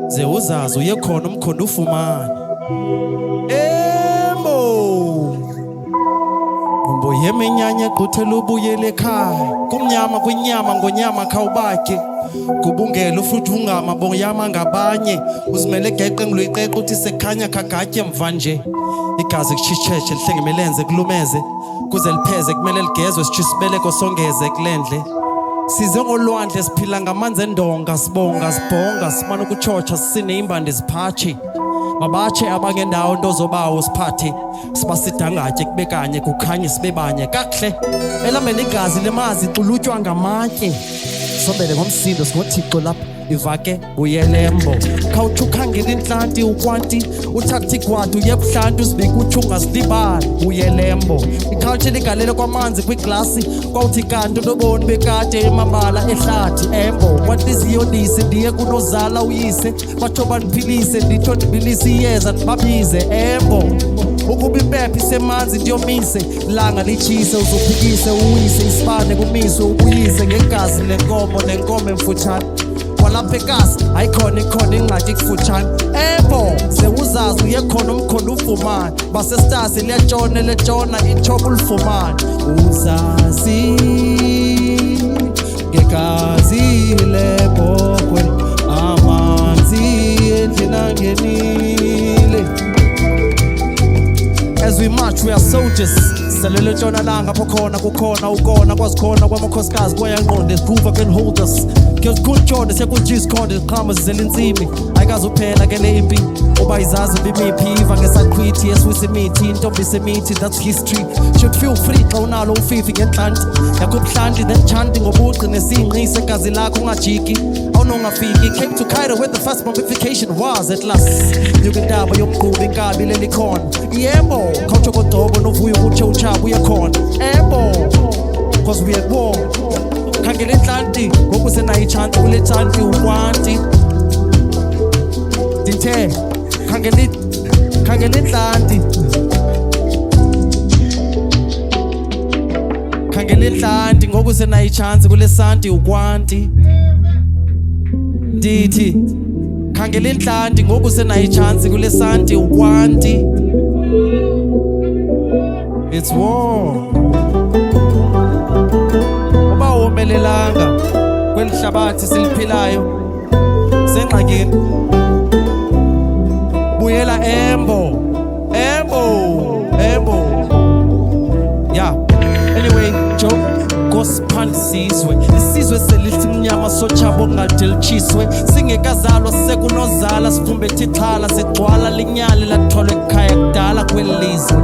ze uzazi uye khona umkhondo ufumane Ngombo yeminyanya egquthela ubuyele ekhaya kumnyama kwinyama ngonyama khawubakhe kubungela futhi ungama boyama ngabanye uzimele geqe ngiluyiqeqa uthi sekhanya khagatye mva nje igazi kuchisheshe lihlengemelenze kulumeze kuze lipheze kumele ligezwe sichisibeleko songeze kulendle size ngolwandle siphila ngamanzi endonga sibonga sibhonga simana ukuchocha sine imbande ziphathi mabache abangendawo into zobawo siphathe sibasidangatye kube kanye kukhanye sibe banye kakuhle elamene igazi lemazi xulutywa ngamatye sobele ngomsindo singothixo lapha ivake uyelembo khawuthi ukhangela inhlanti ukwanti uthatha igwadu yebuhlanti uzibeke uthi ungasilibali uyelembo ikhawuthi ligalele kwamanzi kwiglasi kwawuthi kanti unoboni bekade emabala ehlathi embo kwantliziyolise ndiye kunozala uyise batsho bandiphilise nditsho ndibilise iyeza ndibabize embo ukuba impepha isemanzi ndiyomise langa litshise uzophikise uwise isibane kumise ubuyise ngegazi lenkomo nenkomo emfutshane kwalapha ekasi ayikhona ikhona ingxaki kufutshane ebo sewuzazi uye khona umkhondo ufumane basestasi liyatshona letshona ithoba ulifumane uzazi ngegazi lebhokwe amanzi endlini angenile. As we march, we are soldiers. Salele tshona langa pokhona kukhona ukona kwazikhona kwamakhosikazi kwayangqonde prove can hold us. Girls good Jordan siyakujis khonde qhama zizela insimi ayikazi uphela ke le impi uba izazi bimiphi iva ngesaqhwithi yeswisi mithi intombi semithi that's history should feel free xa unalo ufifi ngenhlanti yakho ubuhlanti then chanting ngobuqi nesinqise igazi lakho ungajiki awunongafiki came to Cairo where the first mummification was at last nyuka indaba yomqhubi inkabi lelikhona yebo khawutsho kodobo novuyo ukutsho uchaba uyekhona ebo cause we at war khangela inhlanti ngoku senayo ichance kule thanti ukwanti ndithe khangela inhlanti khangela inhlanti ngoku senayo ichance kule santi ukwanti ndithi khangela inhlanti ngoku senayo ichance kule santi ukwanti it's war omelelanga kwelihlabathi siliphilayo sengxakini buyela embo yeah anyway Joe ngosiphandle isizwe selithi mnyama sochabo ngade lichiswe singekazalwa sekunozala sifumbethe ixhala sigcwala linyale lathwalwe ekhaya kudala kwelizwe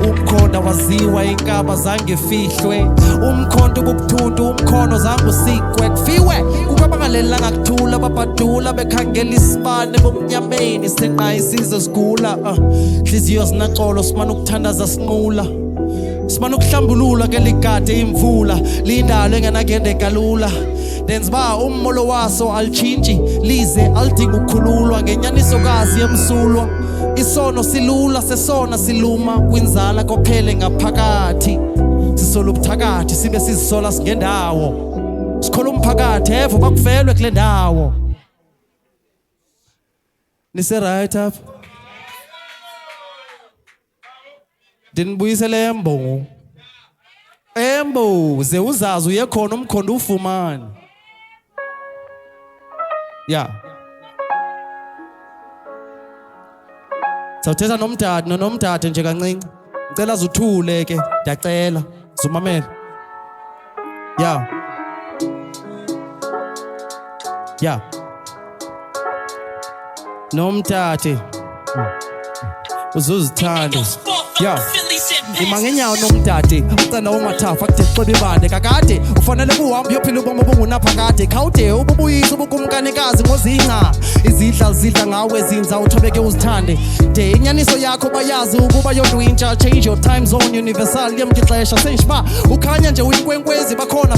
umkhonto waziwa inkaba zange fihlwe umkhonto kubuthuntu umkhono zange usikwe kufiwe kukabangalelanga kuthula babadula bekhangela isibane bomnyameni senqa isizwe sigula hliziyo zinaxolo simana ukuthandaza sinqula simana ukuhlambulula ke ligade imvula lindalo engenagendeka lula denziba ummolo waso alitshintshi lize alidinga ukukhululwa ngenyanisokazi yemsulwa isono silula sesona siluma kwinzala kophele ngaphakathi sisola ubuthakathi sibe sizisola singendawo sikhola umphakathi evo bakufelwe kule ndawo nise right up dinibuyisele embo ze uzazi uye khona umkhondo ufumane yeah sawuthetha nomdade nje kancinci ngicela azuthule ke ndiyacela zumamela yeah nomdade uzuzithanda yeah ima ngenyawo nomdade ucela ungathafa kuthe xeba ibande kakade ufanele kuhamba uyophila ubomi obungunaphakade khawude ububuyisa ubukumkanikazi ngozinca izidla ngawe zinza uthobeke uzithande de inyaniso yakho bayazi ukuba yondwintsha change your time zone universal yemkixesha senjba ukhanya nje uyinkwenkwezi bakhona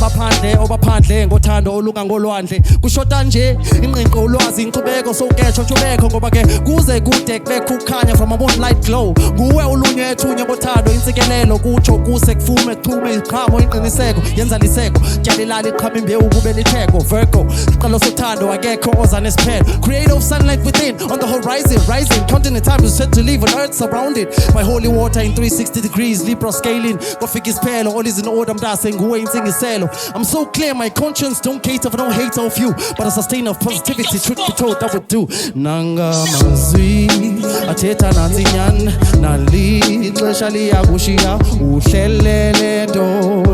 baphandle ngothando olungangolwandle kushota nje inqinqo ulwazi inkcubeko sowuketsho ntshubeko ngoba ke kuze kude kubekho ukhanya from a moonlight glow nguwe ulunywe ethunywe ngothando isikelelo kutsho kuse kufume kuchume iqhamo iqiniseko yenza liseko tyalilala iqhama imbewu kube litheko Virgo iqalo sothando akekho oza nesiphelo creative sunlight within on the horizon rising counting the time to set to leave on earth surrounded by holy water in 360 degrees Libra scaling kofika isiphelo all is in order mntase nguwe intsingiselo I'm so clear my conscience don't cater for no hate of you but a sustain of positivity truth be told that would do nanga mazwi athetha nanzinyana nalixesha liyakushiya uhlelele nto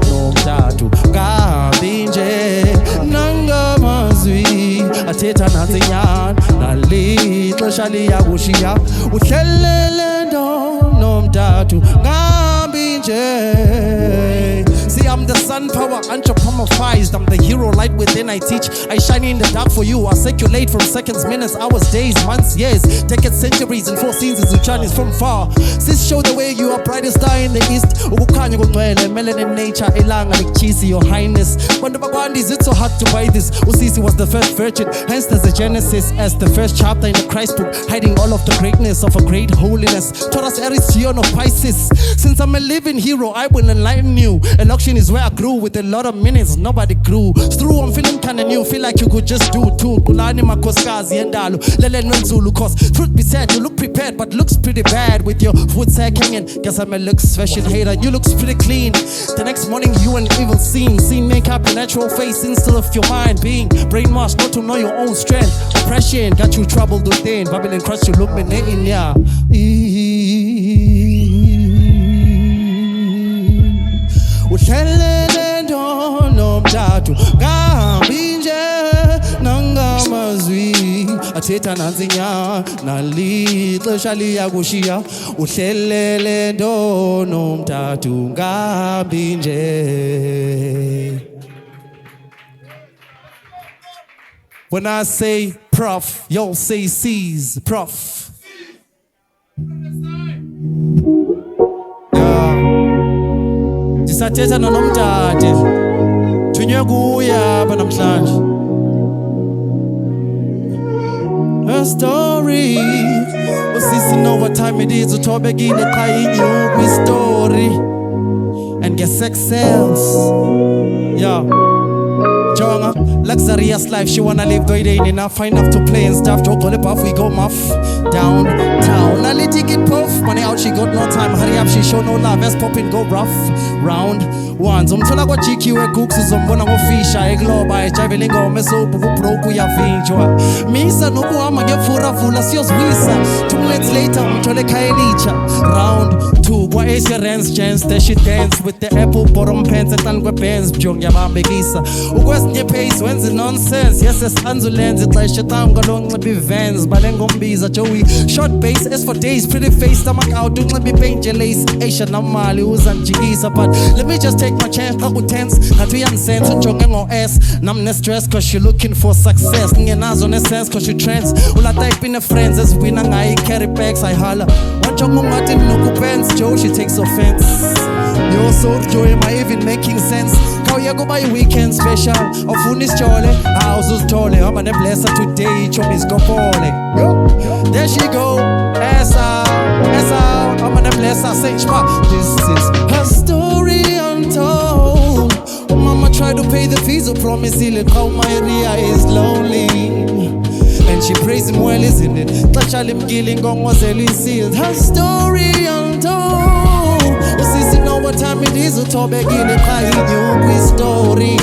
nomthathu kahambi nje nanga mazwi athetha nanzinyana nalixesha liyakushiya uhlelele nto nomthathu kahambi nje See, I'm the sun power, anthropomorphized. I'm the hero light within. I teach, I shine in the dark for you. I circulate from seconds, minutes, hours, days, months, years. Decades, centuries, and 4 seasons. Which is from far. Sis, show the way you are brightest star in the east. Ukukanya kungcwele, melanin nature, ilanga likchisi, your highness. Wonder Bagwandis, it's so hard to buy this. Usisi was the first virgin, hence there's a Genesis as the first chapter in the Christ book, hiding all of the greatness of a great holiness. Taurus, Aries, Sion of Pisces. Since I'm a living hero, I will enlighten you. Election is where I grew with a lot of minutes, nobody grew. Through, I'm feeling kinda new, feel like you could just do too. Kulani makoskazi endalo, lele nwenzulu cause truth be said, you look prepared but looks pretty bad with your foot sack hanging. Guess I'm a looks fashion hater, you looks pretty clean. The next morning you an evil scene, seen makeup, your natural face instead of your mind being brainwashed, not to know your own strength. Oppression got you troubled within, Babylon crushed you, look me in ya. Uhlelele nto nomthathu kahambi nje nanga mazwi athetha nanzinyana nalixesha liyakushiya uhlelele nto nomthathu kahambi nje. When I say prof, y'all say C's, prof. Ndisathetha nonomthathe thunywe kuya apha namhlanje. Her story usisi know what time it is uthobekile qha inyuku story and get sex sells. Yeah. Jonga, luxurious life she wanna live, though it ain't enough enough to play and stuff. Joke on the buff, we go muff downtown. A little ticket puff, money out, she got no time. Hurry up, she show no love, as popping go rough. Round one, zomthola kwa GQ cooks uzombona ngofisha egloba ejaveling ngome so broke uyavinjwa. Misa nokuhamba ngefura siyozwisa. 2 minutes later umthole khayelicha. Round 2 kwa Asians chance that she dance with the apple bottom pants and kwe bands bjongi yabambekisa. Ukwesinye pace wenza nonsense. Yes esanzulenze ixesha tanga lonxiba ivans balengombiza Joey short bass as for days pretty face stomach out unxiba ipaint lace Asia namali uzanjikisa but let me just take my chance xa kutense ngathi uyandisense ujonge ngo-S nam ne-stress cause she looking for success ngingenazo ne-sense cause she trends ulatype ine-friends eziwina ngayo i-carry bags ayihala wajonge ungathi ndinokupense Joe she takes offense you're so Joe am I even making sense khawuye kuba yi-weekend special awufuna isitshole awuzuzithole hamba ne-blesser today chomi izikopole there she go ass out hamba ne-blesser say this is her story untold. Mama tried to pay the fees, I promise he'll come. My area is lonely, and she prays him well, isn't it? Touch all him killing, gong was sealed. Her story untold. Sissy know what time it is, to begin it, I hear you story.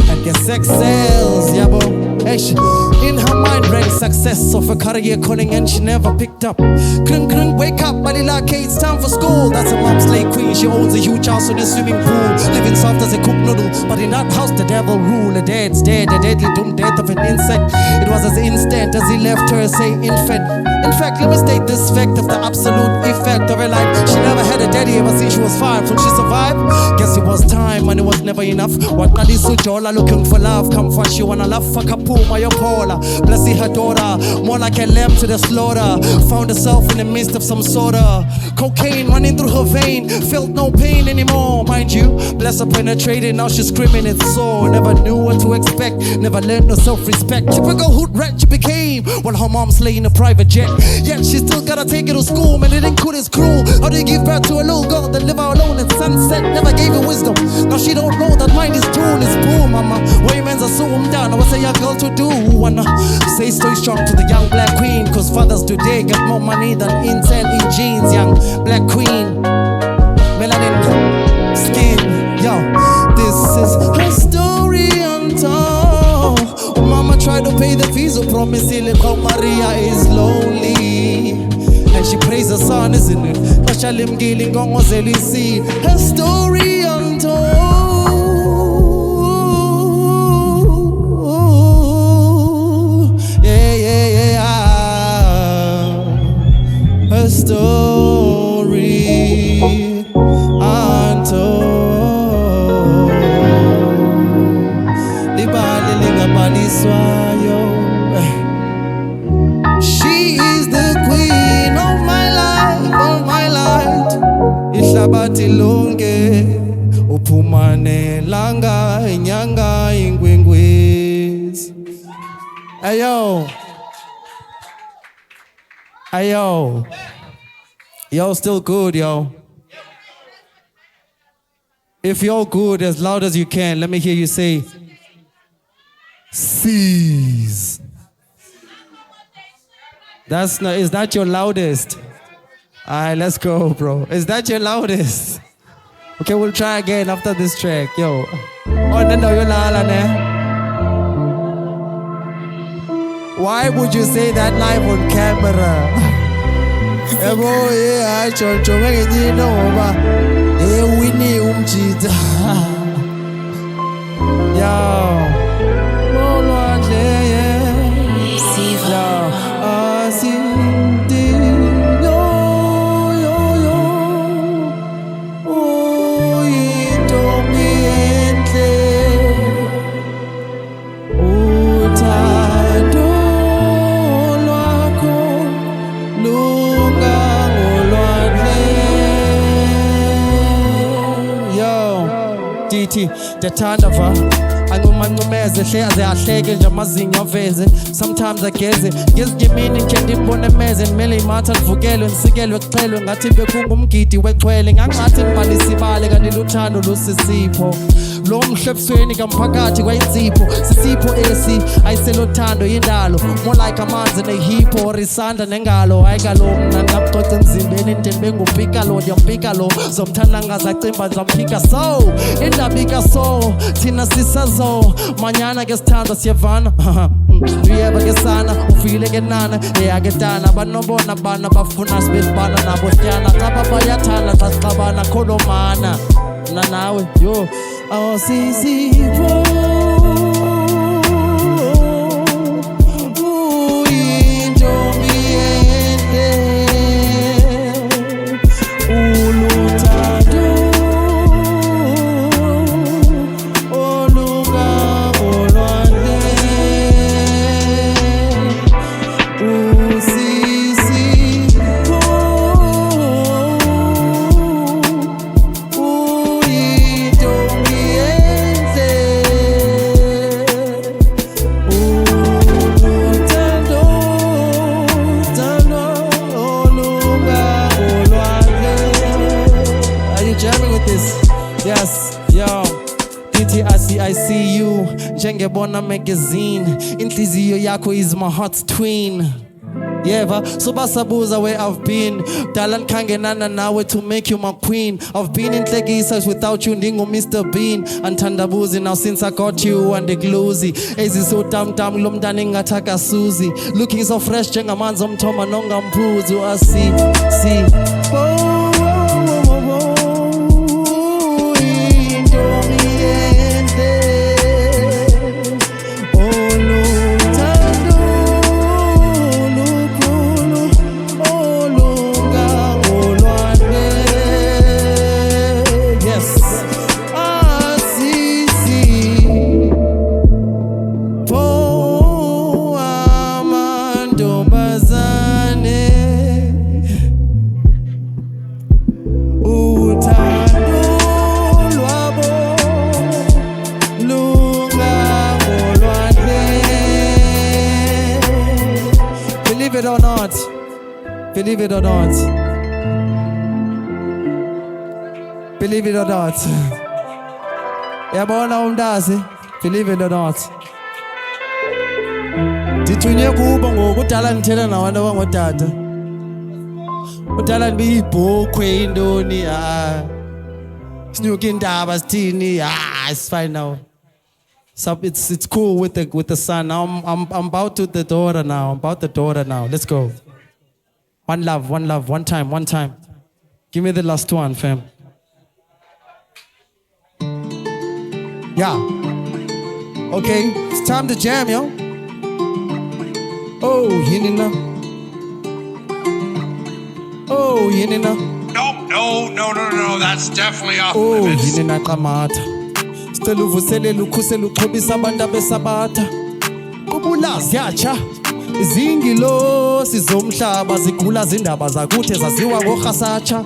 And get sex sells, yabo. In her mind read success of a career calling and she never picked up. Krung wake up, Balilake, it's time for school. That's a mom's slave queen, she owns a huge house on a swimming pool. Living soft as a cooked noodle, but in that house the devil rule. The dead's dead, the deadly doomed death of an insect. It was as instant as he left her, say infant. In fact, let me state this fact of the absolute effect of her life. She never had a daddy ever since she was 5. When she survived, guess it was time and it was never enough. What Kalisu Jola looking for love, comfort, she wanna love for Kapuma, your Paula. Blessing her daughter, more like a lamb to the slaughter. Found herself in the midst of some sorta cocaine running through her vein. Felt no pain anymore, mind you. Bless Yes, I penetrated, now she's screaming it's so. Never knew what to expect, never learned no self-respect. Typical hood rat she became, while her mom's laying a private jet. Yet she still gotta take it to school, man, it ain't cool, it's cruel. How do you give birth to a little girl that live out alone in sunset? Never gave her wisdom, now she don't know that mind is tune, it's poor, mama. Women's assume down, I would say a girl to do. Wanna say stay strong to the young black queen, cause fathers today get more money than Intel in jeans. Young black queen, melanin skin, yo. This is her story untold. Mama tried to pay the fees, so promise how Maria is lonely. And she prays her son, isn't it? Her story untold. Her story untold. She is the queen of my life, of my light. Ihlabathi lonke uphumane langa inyanga ingwengwezi. Ayo. Ayo. Yo, still good, yo. If you're good, as loud as you can, let me hear you say, Seize. That's not, is that your loudest? Alright, let's go, bro. Is that your loudest? Okay, we'll try again after this track, yo. Oh, no, you're not. Why would you say that live on camera? Tetandava angumancumeze hle aze ahleke nje amazinyo aveze. Sometimes ageze ngezinye imini nkhe ndimbone emeze nimele imatha ndivukelwe ndisikelwe kuxhelwe ngathi bekungumgidi wexhwele. Ngangathi ndibalisa ibale kanti luthando lusisipho. Lo mhlebusweni kamphakathi kwayinzipho sisipho esi ayiselothando yindalo. More like amanzi nehipho or isandla nengalo. Hayi kalo mna ngabucoca emzimbeni inteni bengupikalo ndiyampikalo zomthanda ngazacimba ndizamphika so indabika so thina sisazo manyana ke sithanda siyevana uyeba ke sana ufile ke nana eyake tana banobona bana bafuna sibelibana nabo sityana xa bayathanda xa sixabana kholomana na nawe yo awasisipho. Yes, yo, I see you, njengebona magazine. Inhliziyo yakho is my heart's twin. Yeah, so basabuza where I've been. Dalan kangenana nawe to make you my queen. I've been in Tlegisa without you, ndingo Mr. Bean. Antandabuzi now since I got you and the gluzy. Ezi so tam lomdani ngataka Suzy. Looking so fresh, njengamanzi omthoma nonga mpuzu. I see. Believe it or not. Believe it or not. Yabona umntazi. Believe it or not. Ndithunywe kubo ngokudala ngithela nabantu abangotata. Udala ndibibhokhwe indoni sinyuka indaba sithini it's fine now. So it's cool with the son. I'm about to the daughter now. I'm about the daughter now. Let's go. One love, one time. Give me the last one, fam. Yeah. Okay, it's time to jam, yo. Oh, Yinina. Oh, Yinina. No. That's definitely off Oh, limits. Yinina Kamata. Stelu vuselelu khuselu qhobisa abantu abesabatha. Kubulazi yatsha. Izingilo sizomhlaba zigula zindaba zakuthe zaziwa ngohasatsha.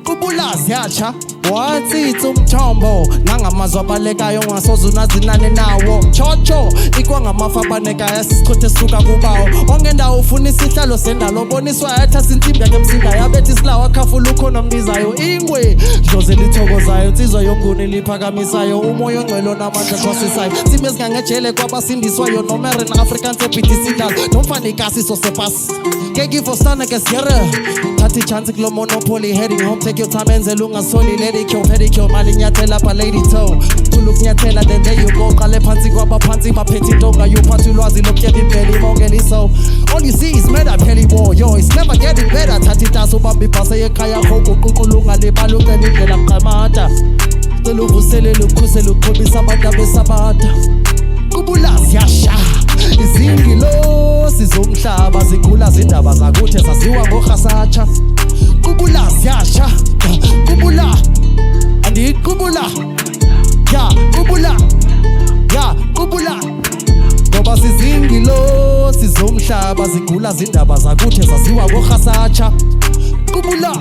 Kubulazi yatsha. Watsitsa umthombo nangamazwi abalekayo ngasoze unazinane nawo chocho ikwangamafa abanekaya sisichothe suka kubawo ongendawo ufuna isihlalo sendalo boniswa yatha sinsimbi yakemsinga yabethi silawa khafula ukhona mbizayo ingwe dloze lithokozayo insizwa yomnguni liphakamisayo umoya ongcwelo namandla xwasisayo sime ezingangejele kwabasindiswayo nomeren african sebhidisidal nomfanikasi sosepasi kekifostana kesiyere thathi chance kulo monopoly heading home take your time enzela ungasoli pedicure, pedicure, mali nyathela pa lady toe. Thula ukunyathela then there you go. Qale phansi kwabaphansi baphethe intonga yuphatha ulwazi lokutyeba impela imongeli so. All you see is murder pheli war, yo, it's never getting better. Thatha itaso ubamba ibhasa yekhaya yakho uququla ungalibali ucela indlela qamata. Cela uvuselele ukhusele uqhobisa abantu abesabatha. Kubulazi yasha. Izingilosi zomhlaba zigula zindaba zakuthe zaziwa ngohasatsha. Kubulazi yasha. Kubula andi kubula ya kubula ngoba sizingilo sizomhlaba zigula zindaba zakuthe zaziwa ngohasatsha kubula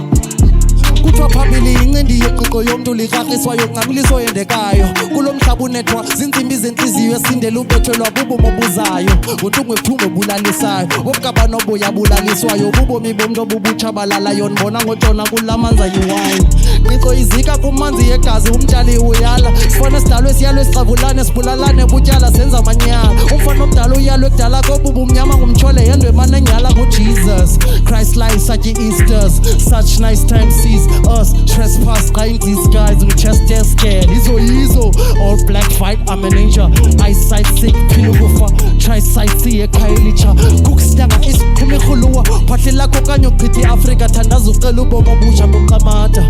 kuthiwa phambili incindi yeqiqo yomntu likrakriswa yonqamliso yendekayo kulo mhlaba unethwa zinsimbi zenhliziyo esindela ubethelwa bubomi obuzayo untungwe ebuthungu obulalisayo obukabani obuyabulaliswayo ububomi bomntu obubutshabalalayo ndibona ngotshona kulamanza yiwine qiqo izika kumanzi yegazi umtshali uyala sifana sidalwe siyalwe sixavulane sibulalane butyala senza amanyala umfana omdala uyalwe ekudala kobubu mnyama ngumtshole yendwe emanengyala nguJesus Christ lies such Easters such nice time sees us trespass kind disguise with chest scared izo all black fight I'm an angel eyesight sick pilukufa try sight see ekhayelicha kukusidanga isikhumihuluwa phahle lakho kanye ukuchitha iAfrika thandaza ucela ubomo obusha boqamata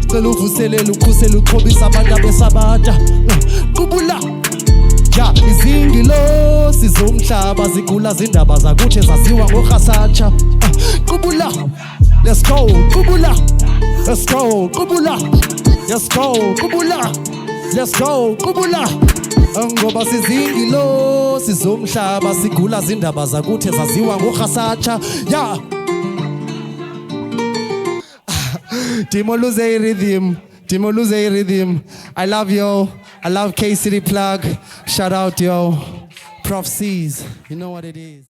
cela uvuselele ukhusele uqhobisa abantu abesabatha kubula ja izingilosi zomhlaba zigula zindaba zakuthe zaziwa ngohasatsha kubula let's go kubula let's go kubula let's go kubula let's go kubula ngoba sizingilosi zomhlaba sigula zindaba zakuthe zaziwa ngohasatsha ya Timoluze rhythm. I love yo. I love K City Plug. Shout out yo. Prof C's. You know what it is.